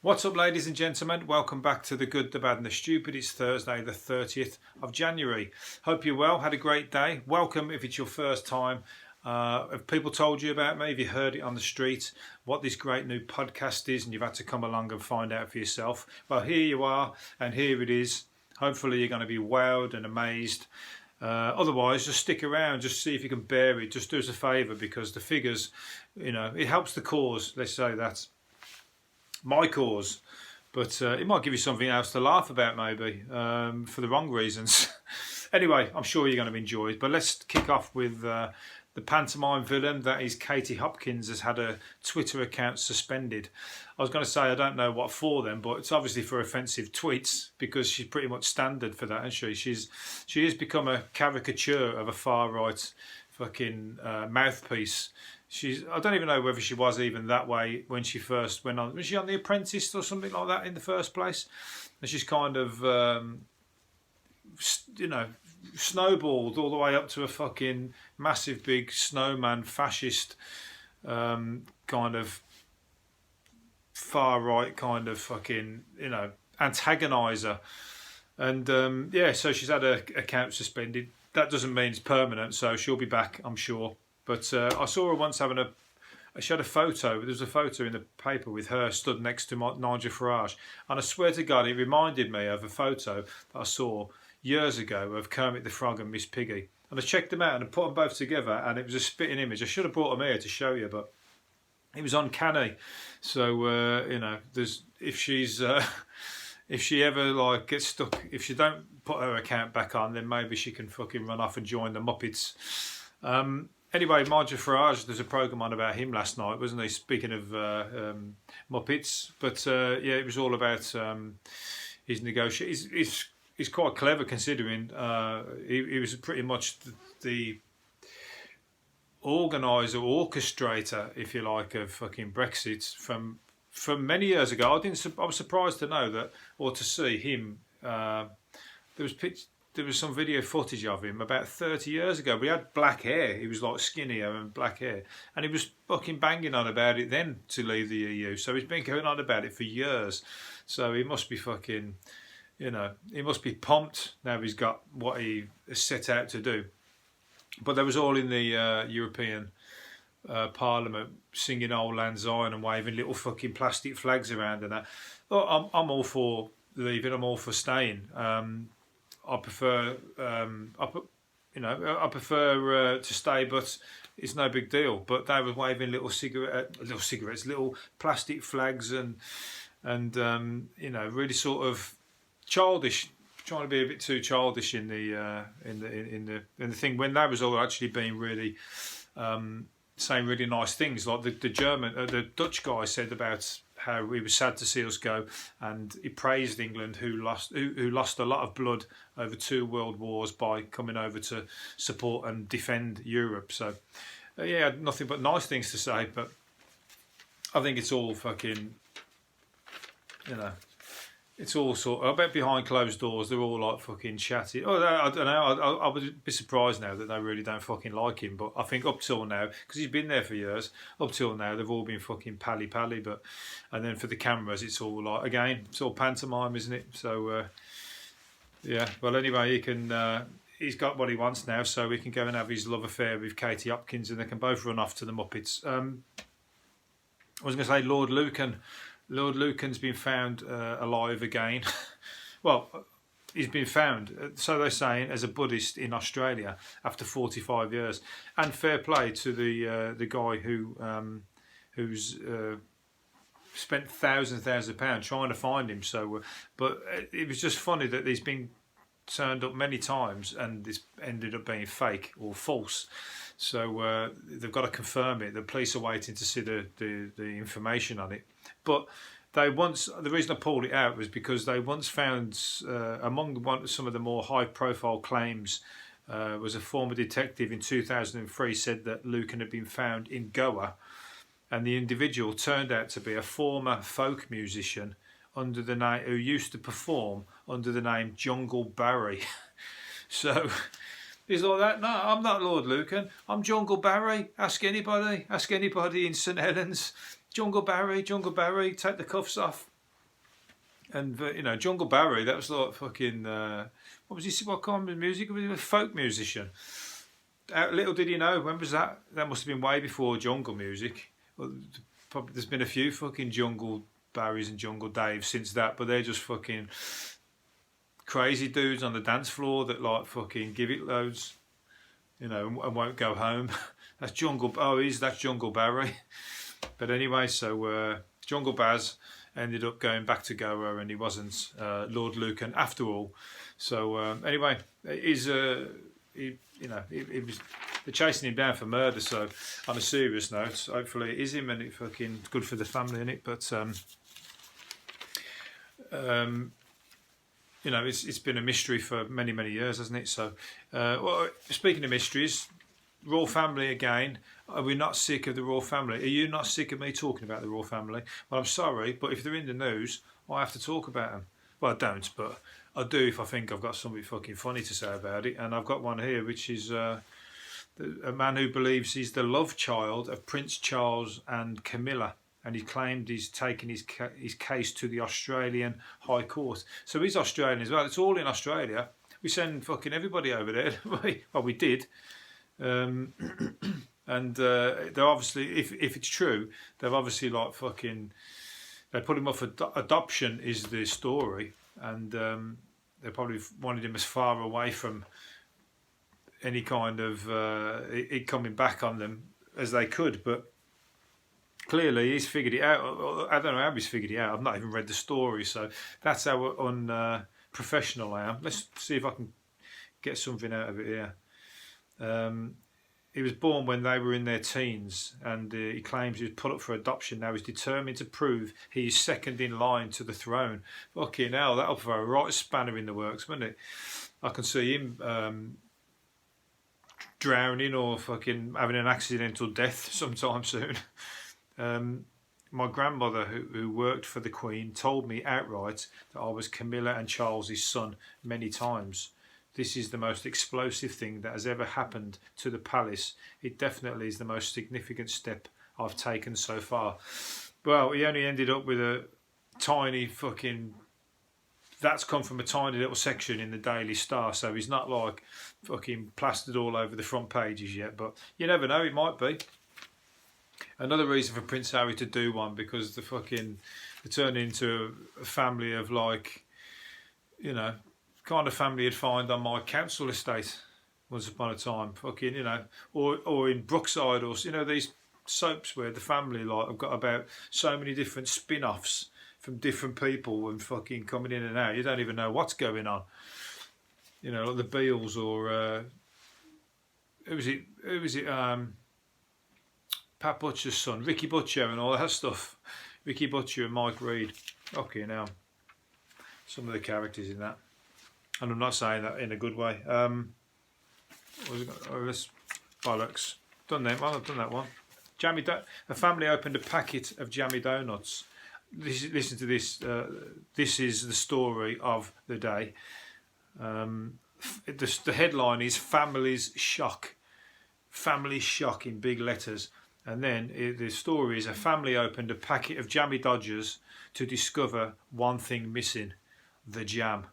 What's up, ladies and gentlemen? Welcome back to The Good, the Bad and the Stupid. It's Thursday the 30th of January. Hope you're well, had a great day. Welcome if it's your first time. Have people told you about me? Have you heard it on the street? What this great new podcast is, and you've had to come along and find out for yourself? Well, here you are, and here it is. Hopefully you're going to be wowed and amazed. Otherwise, just stick around, just see if you can bear it. Just do us a favour, because the figures, it helps the cause, let's say that. My cause, but it might give you something else to laugh about, maybe, for the wrong reasons. Anyway, I'm sure you're going to enjoy it, but let's kick off with the pantomime villain, that is Katie Hopkins, has had a Twitter account suspended. I was going to say I don't know what for then, but it's obviously for offensive tweets, because she's pretty much standard for that, isn't she? She has become a caricature of a far-right fucking mouthpiece. I don't even know whether she was even that way when she first went on. Was she on The Apprentice or something like that in the first place? And she's kind of, snowballed all the way up to a fucking massive big snowman fascist kind of far right kind of fucking, antagoniser. And so she's had her account suspended. That doesn't mean it's permanent, so she'll be back, I'm sure. But I saw her once having she had a photo. There was a photo in the paper with her stood next to Nigel Farage. And I swear to God, it reminded me of a photo that I saw years ago of Kermit the Frog and Miss Piggy. And I checked them out and I put them both together, and it was a spitting image. I should have brought them here to show you, but it was uncanny. So, if she ever gets stuck, if she don't put her account back on, then maybe she can fucking run off and join the Muppets. Anyway, Nigel Farage, there's a programme on about him last night, wasn't he? Speaking of Muppets. But it was all about his negotiation. He's quite clever, considering he was pretty much the organiser, orchestrator, if you like, of fucking Brexit from many years ago. I was surprised to know that, or to see him. There was some video footage of him about 30 years ago. But he had black hair. He was like skinnier and black hair. And he was fucking banging on about it then to leave the EU. So he's been going on about it for years. So he must be fucking, he must be pumped now he's got what he set out to do. But they was all in the European Parliament singing Old Lang Syne and waving little fucking plastic flags around and that. Oh, I'm all for leaving. I'm all for staying. I prefer, I prefer to stay, but it's no big deal. But they were waving little cigarettes, little plastic flags, and really sort of childish, trying to be a bit too childish in the thing, when they was all actually being really saying really nice things. Like the Dutch guy said about how he was sad to see us go, and he praised England, who lost a lot of blood over 2 world wars by coming over to support and defend Europe. So nothing but nice things to say. But I think it's all fucking, it's all sort of, I bet behind closed doors they're all like fucking chatty. Oh, I don't know. I would be surprised now that they really don't fucking like him. But I think up till now, because he's been there for years, up till now they've all been fucking pally. But and then for the cameras, it's all like, again, it's all pantomime, isn't it? So Well, anyway, he's got what he wants now, so he can go and have his love affair with Katie Hopkins, and they can both run off to the Muppets. I was going to say Lord Lucan. Lord Lucan's been found alive again. Well, he's been found, so they're saying, as a Buddhist in Australia after 45 years. And fair play to the guy who's spent thousands of pounds trying to find him. So, but it was just funny that he's been turned up many times and this ended up being fake or false. So they've got to confirm it. The police are waiting to see the information on it. But the reason I pulled it out was because they once found, among some of the more high-profile claims, was a former detective in 2003 said that Lucan had been found in Goa, and the individual turned out to be a former folk musician under the name, who used to perform under the name Jungle Barry. So he's like that. No, I'm not Lord Lucan. I'm Jungle Barry. Ask anybody in St Helens. Jungle Barry, take the cuffs off. And Jungle Barry, that was like fucking what was he? What kind of music? He was a folk musician. Little did he know, when was that? That must have been way before jungle music. Well, probably there's been a few fucking Jungle Barrys and Jungle Daves since that, but they're just fucking crazy dudes on the dance floor that like fucking give it loads, and won't go home. That's that's Jungle Barry. But anyway, so Jungle Baz ended up going back to Goa, and he wasn't Lord Lucan after all. So anyway, they're chasing him down for murder. So on a serious note, hopefully it is him, and it's fucking good for the family, innit? But it's been a mystery for many, many years, hasn't it? So, well, speaking of mysteries, Royal Family again. Are we not sick of the Royal Family? Are you not sick of me talking about the Royal Family? Well, I'm sorry, but if they're in the news, I have to talk about them. Well, I don't, but I do if I think I've got something fucking funny to say about it. And I've got one here, which is a man who believes he's the love child of Prince Charles and Camilla. And he claimed he's taken his case to the Australian High Court. So he's Australian as well. It's all in Australia. We send fucking everybody over there. Well, we did. And they're obviously, if it's true, they've obviously like fucking, they put him up for adoption is the story. And they probably wanted him as far away from any kind of it coming back on them as they could. But clearly he's figured it out. I don't know how he's figured it out. I've not even read the story, so that's how unprofessional I am. Let's see if I can get something out of it here. He was born when they were in their teens, and he claims he was put up for adoption. Now he's determined to prove he's second in line to the throne. Fucking hell, that'll throw a right spanner in the works, wouldn't it? I can see him drowning or fucking having an accidental death sometime soon. My grandmother, who worked for the Queen, told me outright that I was Camilla and Charles's son many times. This is the most explosive thing that has ever happened to the palace. It definitely is the most significant step I've taken so far. Well, he only ended up with a tiny fucking... That's come from a tiny little section in the Daily Star, so he's not like fucking plastered all over the front pages yet, but you never know, it might be. Another reason for Prince Harry to do one, because they turned into a family of like, kind of family you'd find on my council estate once upon a time, fucking, or in Brookside, or these soaps where the family like have got about so many different spin-offs from different people and fucking coming in and out. You don't even know what's going on. Like the Beals or who was it? Pat Butcher's son, Ricky Butcher, and all that stuff. Ricky Butcher and Mike Reid. Okay, now some of the characters in that. And I'm not saying that in a good way. This bollocks. Done that one. I've done that one. A family opened a packet of Jammie donuts. Listen to this. This is the story of the day. The headline is "Family's Shock." Family shock in big letters. And then the story is: a family opened a packet of Jammie Dodgies to discover one thing missing: the jam.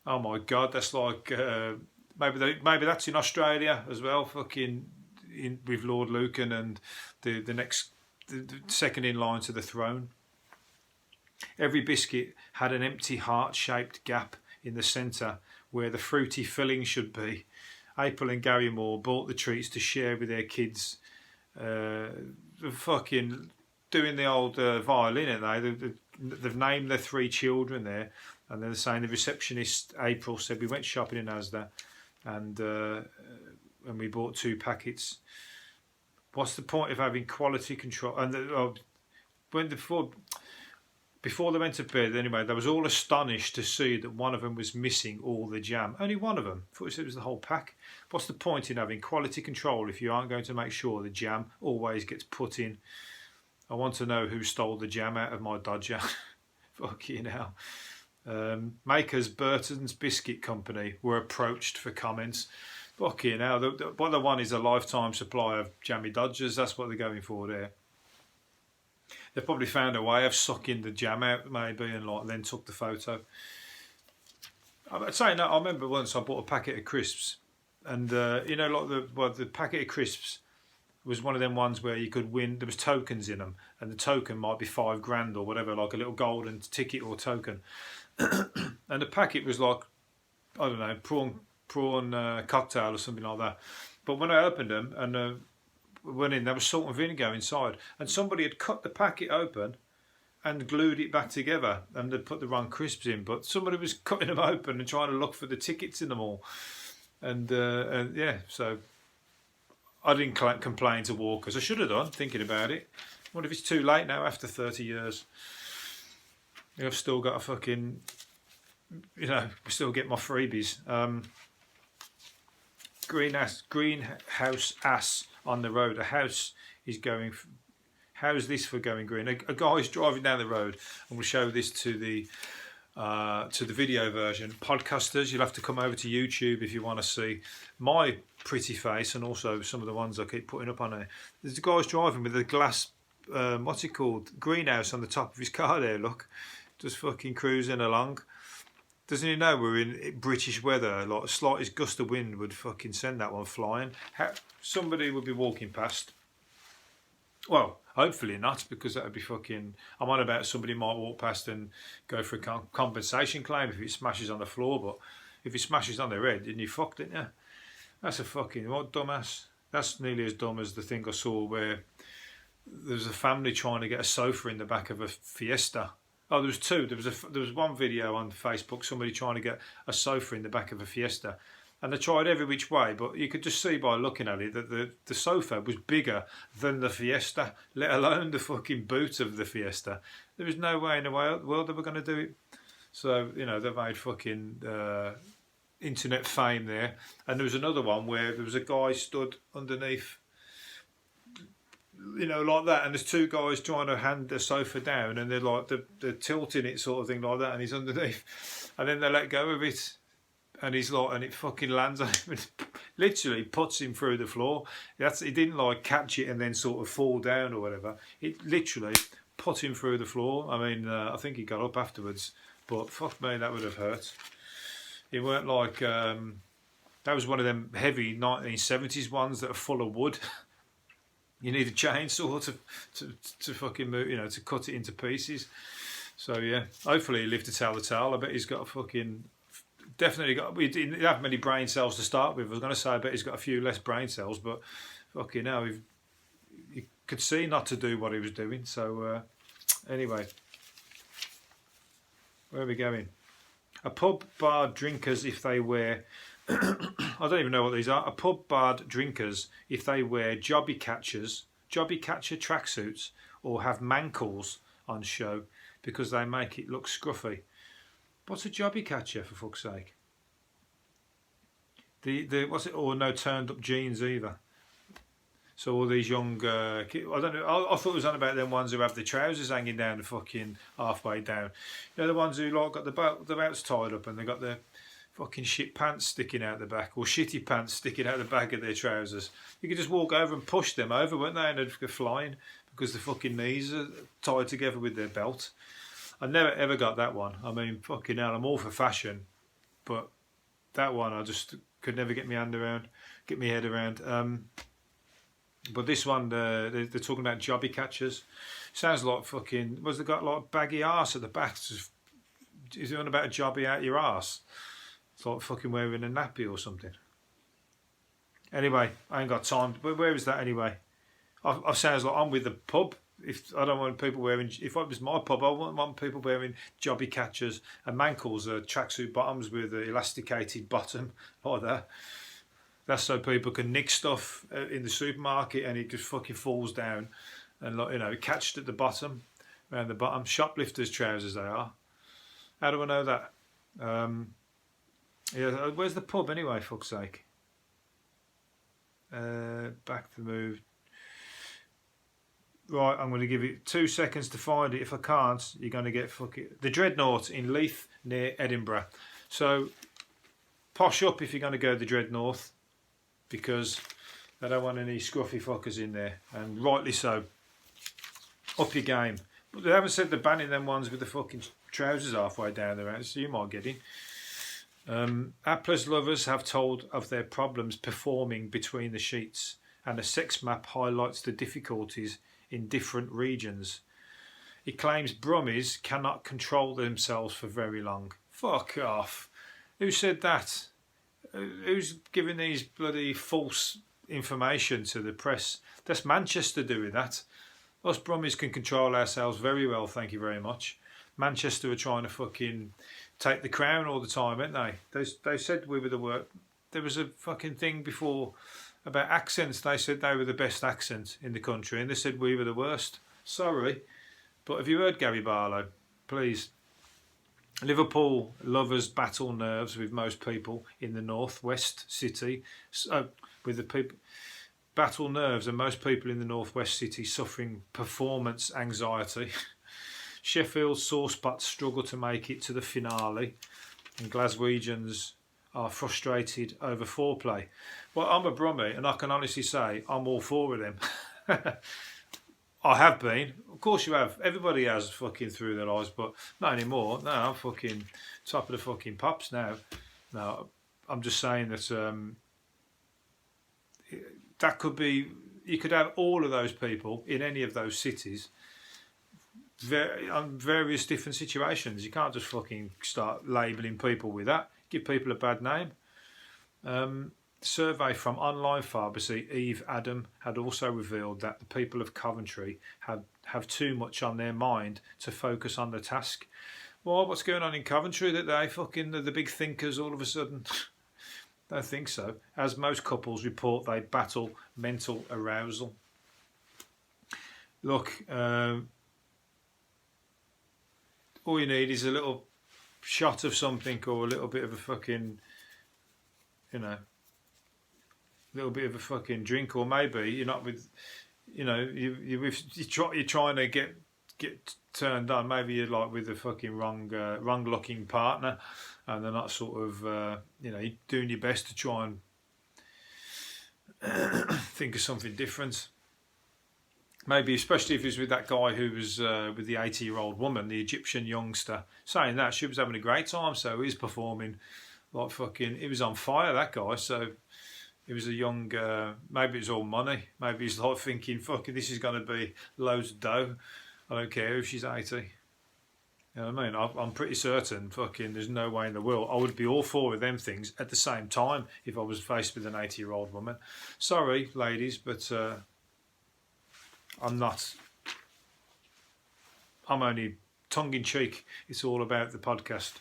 Oh my God, that's like maybe that's in Australia as well. Fucking with Lord Lucan and the second in line to the throne. Every biscuit had an empty heart-shaped gap in the centre where the fruity filling should be. April and Gary Moore bought the treats to share with their kids. Fucking doing the old violin, aren't they? They've named their 3 children there, and they're saying the receptionist April said we went shopping in Asda, and we bought 2 packets. What's the point of having quality control? And before they went to bed, anyway, they was all astonished to see that one of them was missing all the jam. Only one of them. I thought it was the whole pack. What's the point in having quality control if you aren't going to make sure the jam always gets put in? I want to know who stole the jam out of my Dodger. Fucking hell. Makers Burton's Biscuit Company were approached for comments. Fucking hell. The one is a lifetime supply of Jammie Dodgers. That's what they're going for there. They probably found a way of sucking the jam out, maybe, and like then took the photo. I'd say no. I remember once I bought a packet of crisps, and you know, like the packet of crisps was one of them ones where you could win. There was tokens in them, and the token might be $5,000 or whatever, like a little golden ticket or token. And the packet was like, I don't know, prawn cocktail or something like that. But when I opened them and went in, there was salt and vinegar inside, and somebody had cut the packet open and glued it back together, and they'd put the wrong crisps in. But somebody was cutting them open and trying to look for the tickets in them all, and yeah, so I didn't complain to Walkers. I should have done, thinking about it. What if it's too late now after 30 years? I've still got a fucking, you know, we still get my freebies. Greenhouse ass on the road. A house is going. How's this for going green? A guy's driving down the road, and we'll show this to the video version. Podcasters, you'll have to come over to YouTube if you want to see my pretty face and also some of the ones I keep putting up on there. There's a guy's driving with a glass, what's it called? Greenhouse on the top of his car there, look. Just fucking cruising along. Doesn't he know we're in British weather? Like, the slightest gust of wind would fucking send that one flying. Somebody would be walking past. Well, hopefully not, because that would be fucking... I'm on about somebody might walk past and go for a compensation claim if it smashes on the floor, but if it smashes on their head, then you fucked it, yeah? That's a fucking... What dumbass? That's nearly as dumb as the thing I saw where there was a family trying to get a sofa in the back of a Fiesta. Oh, there was two. There was one video on Facebook, somebody trying to get a sofa in the back of a Fiesta. And they tried every which way, but you could just see by looking at it that the sofa was bigger than the Fiesta, let alone the fucking boot of the Fiesta. There was no way in the world they were going to do it. So, you know, they made fucking internet fame there. And there was another one where there was a guy stood underneath, you know, like that, and there's two guys trying to hand the sofa down, and they're like, they're tilting it sort of thing like that, and he's underneath. And then they let go of it. And he's like, and it fucking lands on him and literally puts him through the floor. He didn't like catch it and then sort of fall down or whatever. It literally put him through the floor. I mean, I think he got up afterwards, but fuck me, that would have hurt. It weren't like, that was one of them heavy 1970s ones that are full of wood. You need a chainsaw to fucking move, you know, to cut it into pieces. So yeah, hopefully he lived to tell the tale. I bet he's got a fucking... Definitely got. We didn't have many brain cells to start with. I was going to say, I bet he's got a few less brain cells, but fucking hell, you could see not to do what he was doing. So anyway, where are we going? A pub bar drinkers if they wear. I don't even know what these are. A pub bar drinkers if they wear Jammie Catcher tracksuits or have mankles on show because they make it look scruffy. What's a Jammie Catcher, for fuck's sake? What's it? Or no turned up jeans either. So all these young kids, I don't know. I thought it was on about them ones who have the trousers hanging down the fucking halfway down. You know, the ones who like got the belts tied up and they got the fucking shit pants sticking out the back, or shitty pants sticking out the back of their trousers. You could just walk over and push them over, weren't they? And they'd go flying because the fucking knees are tied together with their belt. I never ever got that one. I mean, fucking hell, I'm all for fashion, but that one I just could never get my head around. But this one, they're talking about Jammie Catchers. Sounds like fucking. Was they got like baggy arse at the back? Is it on about a jobby out your arse? It's like fucking wearing a nappy or something. Anyway, I ain't got time. But where is that anyway? I sounds like I'm with the pub. If I don't want people wearing, if it was my pub, I wouldn't want people wearing Jammie Catchers and mankles, tracksuit bottoms with an elasticated bottom like that. That's so people can nick stuff in the supermarket and it just fucking falls down and, like, you know, catched at the bottom, around the bottom. Shoplifters' trousers they are. How do I know that? Yeah, where's the pub anyway? Fuck's sake. Back to the move. Right, I'm going to give it 2 seconds to find it. If I can't, you're going to get fucking... The Dreadnought in Leith, near Edinburgh. So, posh up if you're going to go to the Dreadnought, because they don't want any scruffy fuckers in there, and rightly so. Up your game. But they haven't said they're banning them ones with the fucking trousers halfway down their ass, so you might get in. Appler's lovers have told of their problems performing between the sheets, and a sex map highlights the difficulties in different regions. It claims Brummies cannot control themselves for very long. Fuck off. Who said that? Who's giving these bloody false information to the press? That's Manchester doing that. Us Brummies can control ourselves very well, thank you very much. Manchester are trying to fucking take the crown all the time, aren't they? They said we were the worst. There was a fucking thing before about accents. They said they were the best accent in the country, and they said we were the worst. Sorry, but have you heard Gary Barlow? Please. Liverpool lovers battle nerves with most people in the northwest city. With the people battle nerves, and most people in the northwest city suffering performance anxiety. Sheffield's sore spots struggle to make it to the finale, and Glaswegians are frustrated over foreplay. Well, I'm a Brummie, and I can honestly say I'm all for them. I have been. Of course you have. Everybody has fucking through their lives, but not anymore. No, I'm fucking top of the fucking pops now. No, I'm just saying that that could be, you could have all of those people in any of those cities on various different situations. You can't just fucking start labelling people with that. Give people a bad name. Survey from online pharmacy Eve Adam had also revealed that the people of Coventry have too much on their mind to focus on the task. Well, what's going on in Coventry that they fucking are the big thinkers all of a sudden? Don't think so. As most couples report, they battle mental arousal. Look, all you need is a little shot of something, or a little bit of a fucking, little bit of a fucking drink, or maybe you're not with, you're trying to get turned on. Maybe you're like with a fucking wrong looking partner, and they're not sort of, you're doing your best to try and think of something different. Maybe, especially if it's with that guy who was with the 80-year-old woman, the Egyptian youngster. Saying that, she was having a great time, so he's performing like fucking, he was on fire, that guy. So he was a young, maybe it's all money. Maybe he's like thinking, fucking, this is going to be loads of dough. I don't care if she's 80. You know what I mean? I'm pretty certain, fucking, there's no way in the world I would be all for them things at the same time if I was faced with an 80-year-old woman. Sorry, ladies, but I'm not. I'm only tongue-in-cheek. It's all about the podcast.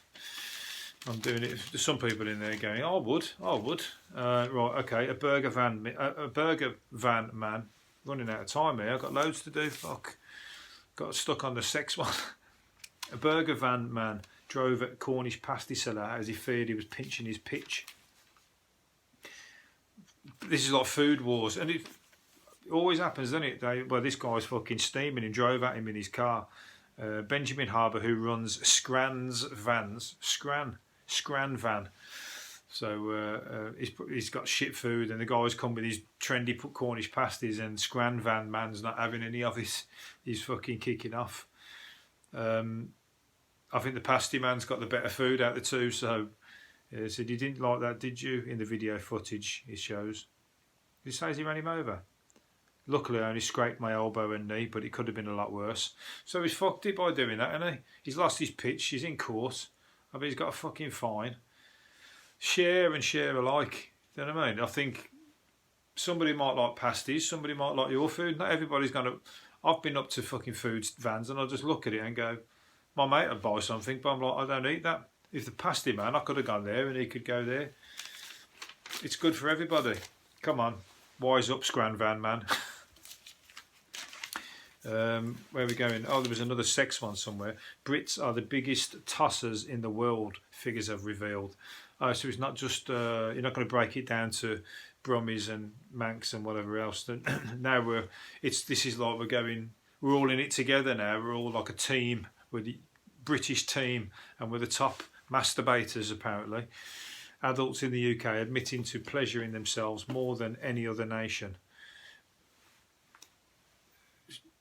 I'm doing it. There's some people in there going, I would. Right, okay. A burger van man. Running out of time here. I've got loads to do. Fuck. Got stuck on the sex one. A burger van man drove at Cornish pasty seller as he feared he was pinching his pitch. This is like food wars, and it always happens, doesn't it? This guy's fucking steaming and drove at him in his car. Benjamin Harbour, who runs Scran van. So he's got shit food, and the guy's come with his trendy Cornish pasties, and Scran van man's not having any of his. He's fucking kicking off. I think the pasty man's got the better food out of the two. So he said, "You didn't like that, did you?" In the video footage he shows. He says he ran him over. Luckily, I only scraped my elbow and knee, but it could have been a lot worse. So he's fucked it by doing that, hasn't he? He's lost his pitch. He's in court. I mean, he's got a fucking fine. Share and share alike. Do you know what I mean? I think somebody might like pasties. Somebody might like your food. Not everybody's going to... I've been up to fucking food vans, and I just look at it and go, my mate would buy something, but I'm like, I don't eat that. If the pasty man, I could have gone there and he could go there. It's good for everybody. Come on. Wise up, Scran van man. Where are we going? Oh, there was another sex one somewhere. Brits are the biggest tossers in the world, figures have revealed. So it's not just, you're not going to break it down to Brummies and Manx and whatever else. Now this is like we're all in it together now. We're all like a team. We're the British team, and we're the top masturbators apparently. Adults in the UK admitting to pleasuring themselves more than any other nation.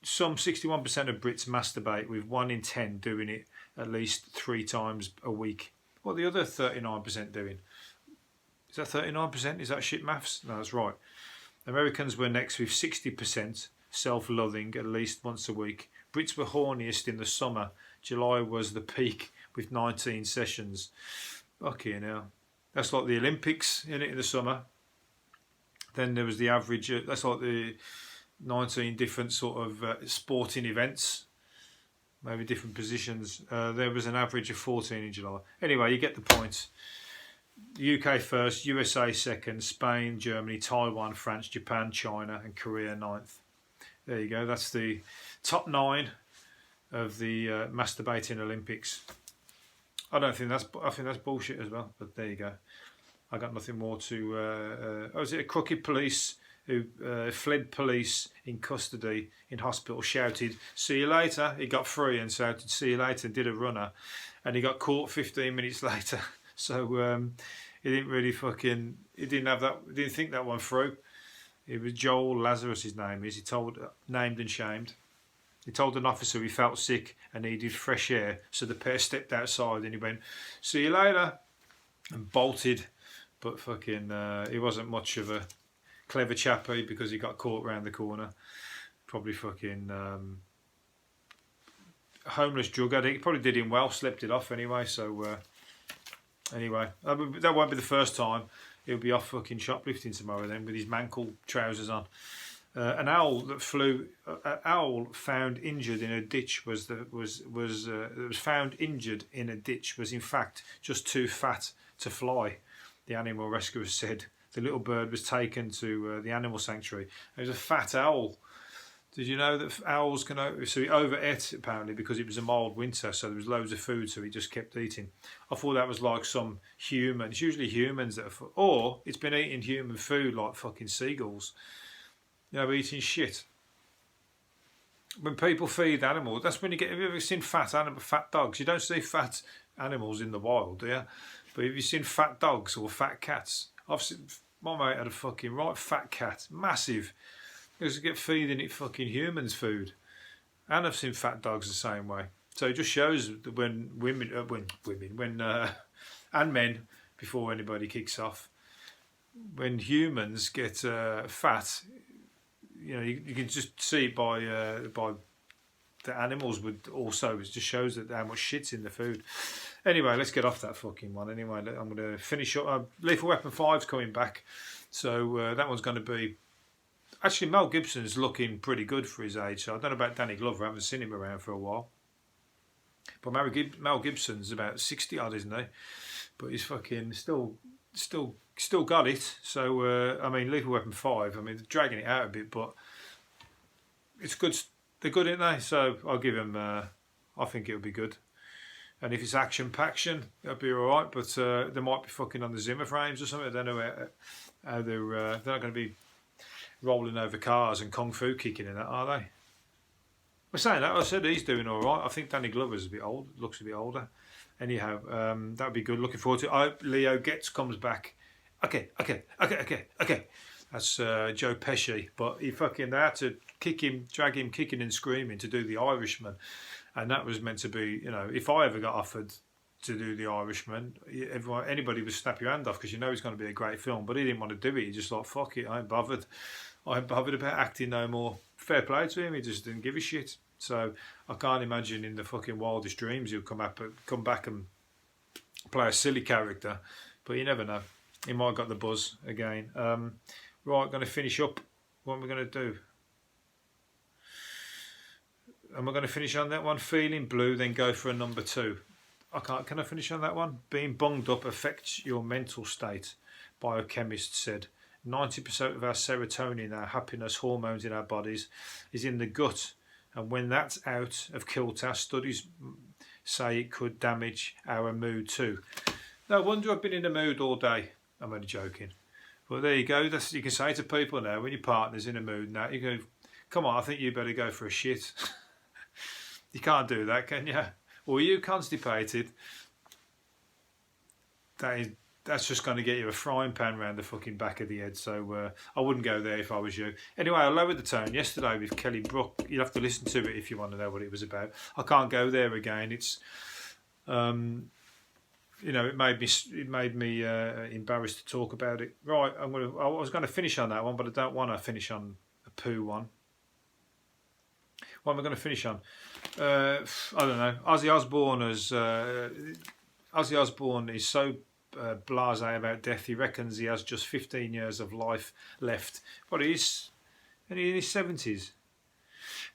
some 61% of Brits masturbate, with 1 in 10 doing it at least 3 times a week. What are the other 39% doing? Is that 39%? Is that shit maths? No, that's right. Americans were next with 60% self-loathing at least once a week. Brits were horniest in the summer. July was the peak with 19 sessions. Fucking hell. That's like the Olympics in the summer. Then there was the average, that's like the 19 different sort of sporting events, maybe different positions. There was an average of 14 in July. Anyway, you get the point. The UK first, USA second, Spain, Germany, Taiwan, France, Japan, China, and Korea 9th. There you go. That's the top 9 of the masturbating Olympics. I think that's bullshit as well. But there you go. I got nothing more to. Was it a crooked police who fled police in custody in hospital? Shouted, "See you later!" He got free and shouted, "See you later!" Did a runner, and he got caught 15 minutes later. So he didn't really fucking. He didn't have that. He didn't think that one through. It was Joel Lazarus. His name is. He told, named and shamed. He told an officer he felt sick and needed fresh air. So the pair stepped outside and he went, "See you later," and bolted. But fucking, he wasn't much of a clever chappy because he got caught round the corner. Probably fucking homeless drug addict. Probably did him well, slept it off anyway. So anyway, that won't be the first time. He'll be off fucking shoplifting tomorrow then with his mankle trousers on. An owl that flew. An owl found injured in a ditch was found injured in a ditch was in fact just too fat to fly. The animal rescuers said the little bird was taken to the animal sanctuary. It was a fat owl. Did you know that owls can? So he overate apparently because it was a mild winter, so there was loads of food, so he just kept eating. I thought that was like some human. It's usually humans that are, or it's been eating human food like fucking seagulls. You know, eating shit. When people feed animals, that's when you get. Have you ever seen fat dogs? You don't see fat animals in the wild, do you? But have you seen fat dogs or fat cats? I've seen. My mate had a fucking right fat cat, massive. He used to get feeding it fucking humans food, and I've seen fat dogs the same way. So it just shows that when women, and men, before anybody kicks off, when humans get fat. You know, you can just see by the animals would also. It just shows that how much shit's in the food. Anyway, let's get off that fucking one. Anyway, I'm going to finish up. Lethal Weapon 5's coming back, so that one's going to be. Actually, Mel Gibson's looking pretty good for his age. So I don't know about Danny Glover. I haven't seen him around for a while. But Mel Gibson's about 60 odd, isn't he? But he's fucking still got it. So I mean, Lethal Weapon 5. I mean, they're dragging it out a bit, but it's good. They're good, aren't they? So I'll give them. I think it'll be good. And if it's action-paction, that'll be all right. But they might be fucking on the Zimmer frames or something. I don't know how they're not going to be rolling over cars and kung fu kicking in that, are they? We're saying that. I said he's doing all right. I think Danny Glover's a bit old. Looks a bit older. Anyhow, that would be good. Looking forward to it. I hope Leo Getz comes back. Okay. That's Joe Pesci. But he fucking, they had to drag him kicking and screaming to do The Irishman. And that was meant to be, you know, if I ever got offered to do The Irishman, anybody would snap your hand off because you know it's going to be a great film. But he didn't want to do it. He just like, fuck it, I ain't bothered. I ain't bothered about acting no more. Fair play to him. He just didn't give a shit. So I can't imagine in the fucking wildest dreams he'll come back and play a silly character. But you never know. He might have got the buzz again. Right, going to finish up. What am I going to do? Am I going to finish on that one? Feeling blue, then go for a number 2. I can't. Can I finish on that one? Being bunged up affects your mental state, biochemists said. 90% of our serotonin, our happiness hormones in our bodies, is in the gut. And when that's out of kilter, studies say it could damage our mood too. No wonder I've been in the mood all day. I'm only joking. But there you go. That's you can say to people now, when your partner's in a mood now, you go, come on, I think you better go for a shit. You can't do that, can you? Or are you constipated? That that's just going to get you a frying pan round the fucking back of the head. So I wouldn't go there if I was you. Anyway, I lowered the tone yesterday with Kelly Brook. You'll have to listen to it if you want to know what it was about. I can't go there again. It's, it made me embarrassed to talk about it. Right, I was going to finish on that one, but I don't want to finish on a poo one. What am I going to finish on? I don't know. Ozzy Osbourne is so blasé about death. He reckons he has just 15 years of life left, but he's in his 70s.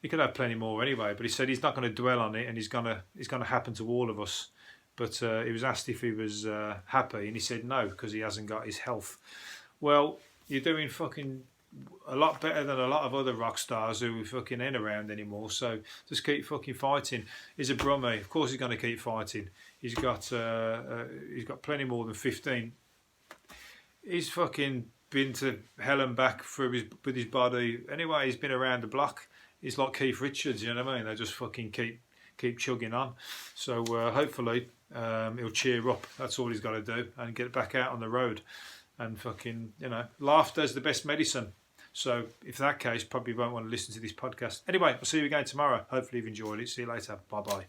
He could have plenty more anyway. But he said he's not going to dwell on it, and it's going to happen to all of us. But he was asked if he was happy, and he said no because he hasn't got his health. Well, you're doing fucking a lot better than a lot of other rock stars who fucking ain't around anymore. So just keep fucking fighting. He's a brummie. Of course he's going to keep fighting. He's got plenty more than 15. He's fucking been to hell and back with his body. Anyway, he's been around the block. He's like Keith Richards, you know what I mean? They just fucking keep chugging on. So hopefully he'll cheer up. That's all he's got to do, and get back out on the road. And fucking, laughter's the best medicine. So if that case, probably won't want to listen to this podcast. Anyway, I'll see you again tomorrow. Hopefully you've enjoyed it. See you later. Bye-bye.